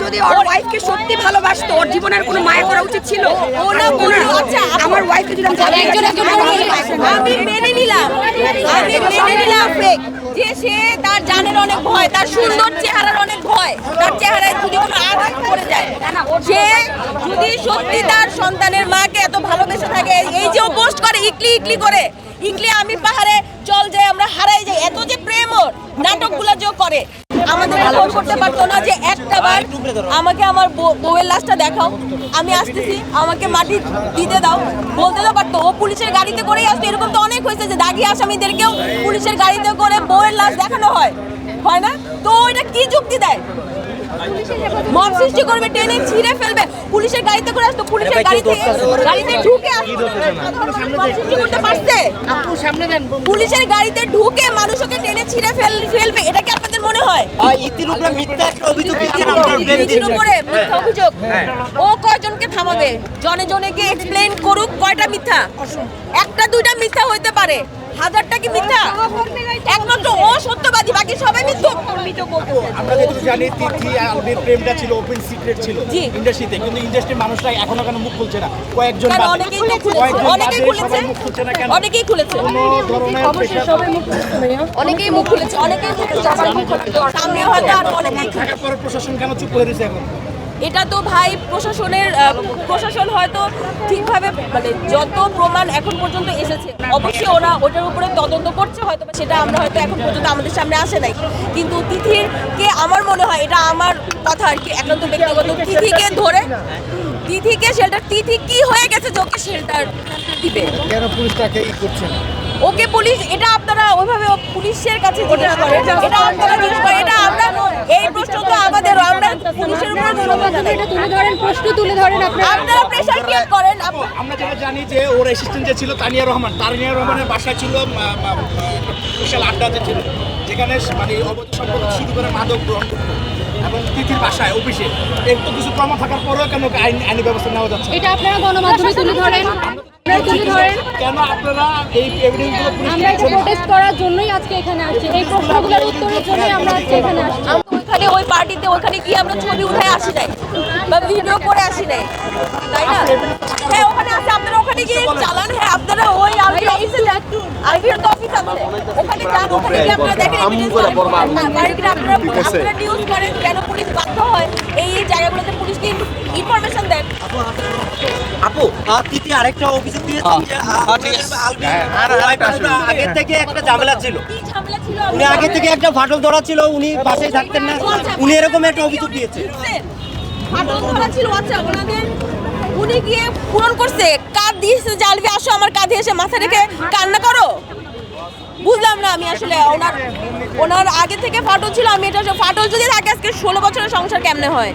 যদি ওর ওয়াইফকে সত্যি ভালোবাসতো ওর জীবনের কোনো মায়া করা উচিত ছিল। ও না আচ্ছা আমার ওয়াইফকে যদি আমি মেনে নিলাম ফেক যে সে তার জানের অনেক ভয়, তার সুন্দর চেহারার অনেক ভয়, তার চেহারায় যদি কোনো আঘাত পড়ে যায়, সে যদি সত্যি তার সন্তানের মাকে এত ভালোবেসে থাকে, এই যে ও পোস্ট করে ইকলি করে ইকলি আমি পাহাড়ে চল যাই আমরা হারাই যাই, এত যে প্রেম ওর নাটকগুলো যে করে আমাদের ফোন করতে পারতো না যে একটা বার আমাকে আমার বউয়ের লাশটা দেখাও, আমি আসতেছি, আমাকে মাটি দিতে দাও, বলতে তো পারতো। ও পুলিশের গাড়িতে করেই আসতো। এরকম তো অনেক হয়েছে যে দাগি আসামিদেরকেও পুলিশের গাড়িতে করে বউয়ের লাশ দেখানো হয় না? তো এটা কি যুক্তি দেয়? মব সৃষ্টি করবে, টেনে ছিঁড়ে ফেলবে, পুলিশের গাড়িতে করে আসতো, পুলিশের গাড়িতে ঢুকে করতে পারছে, পুলিশের গাড়িতে ঢুকে মানুষকে টেনে ছিঁড়ে ফেলবে, এটা কি আপনাদের মনে হয়? অভিযোগ ও কয়জনকে থামাবে? জনে জনে গিয়ে এক্সপ্লেইন করুক কয়টা মিথ্যা, একটা দুইটা মিথ্যা হইতে পারে, হাজারটা কি মিথ্যা? একমাত্র ও সত্যবাদী, বাকি সবাই মিথ্যা। আমরা যেহেতু জানি তিথি আলবির প্রেমটা ছিল ওপেন সিক্রেট ছিল ইন্ডাস্ট্রিতে, কিন্তু ইন্ডাস্ট্রির মানুষরা এখনো কেন মুখ খুলছে না? কয়েকজন অনেকেই খুলেছে, অনেকেই মুখ খুলেছে, সামনে হয়তো আর অনেকেই। প্রশাসন কেন চুপ করে দিয়েছে এখন? এটা তো ভাই প্রশাসন হয়তো ঠিকভাবে মানে যত প্রমাণ এখন পর্যন্ত এসেছে অবশ্যই ওরা ওটার উপরে তদন্ত করছে, হয়তো সেটা আমরা হয়তো এখন পর্যন্ত আমাদের সামনে আসে নাই। কিন্তু তিথিকে আমার মনে হয়, এটা আমার কথা আর কি, একান্ত ব্যক্তিগত, তিথিকে ধরে তিথিকে শেল্টার, তিথি কি হয়ে গেছে যে ওকে শেল্টার দিবে? কেন পুলিশ তাকে করছে না? ওকে পুলিশ, এটা আপনারা ওইভাবে পুলিশের কাছে জিজ্ঞেস করেন, এটা আপনারা জিজ্ঞেস করেন, এটা আমরা এই প্রশ্ন তো আমাদের, আমরা পুলিশের উপর প্রশ্ন তুলে ধরেন, আপনারা প্রেসার ক্রিয়েট করেন। আমরা যেটা জানি যে ওর অ্যাসিস্ট্যান্ট যে ছিল তানিয়া রহমানের বাসায় ছিল বিশাল আড্ডাতে ছিল, যেখানে মানে অবৈধ সম্পর্ক শুরু করে মাদক গ্রহণ করতো, এবং তিথির বাসায় অফিসে একটু কিছু প্রমাণ থাকার পরেও কেন আইনি ব্যবস্থা নেওয়া যাচ্ছে? এটা আপনারা গণমাধ্যমে তুলে ধরেন, কেন আপনারা এই এভিডেন্সগুলো আমরা এটা প্রোটেস্ট করার জন্যই আজকে এখানে আসছি, এই প্রশ্নগুলোর উত্তরের জন্যই আমরা আজকে এখানে আসছি। ওইখানে ওই পার্টিতে ওখানে গিয়ে আমরা ছবি উঠে আসি নাই বা ভিডিও করে আসি নাই, তাই না? হ্যাঁ ওখানে আছে, আপনারা ওখানে গিয়ে চালান। হ্যাঁ আপনারা ওই আলবির অফিসে যান, আলবির তো অফিস আছে, ওখানে যান, ওখানে গিয়ে আপনারা দেখেন আপনারা নিউজ করেন কেন পুলিশ বাধ্য হয় এই জায়গাগুলোতে পুলিশকে ইনফরমেশন দেন। আপু তিথি আরেকটা অভিযোগ দিয়েছেন যে আগে থেকে একটা ঝামেলা ছিল, উনি আগে থেকে একটা ফাটল ধরা ছিল, উনি বাসায় থাকতেন না, উনি এরকম একটা অভিযোগ দিয়েছেন। ফাটল ধরা ছিল, আচ্ছা ওনাদের উনি গিয়ে পূরণ করছে, কাঁধ দিয়েছে যে আলবি আসো আমার কাঁধে এসে মাথা রেখে কান্না করো, বুঝলাম না আমি আসলে। ওনার আগে থেকে ফাটল ছিল, আমি এটা ফাটল যদি থাকে আজকে 16 বছরের সংসার কেমনে হয়?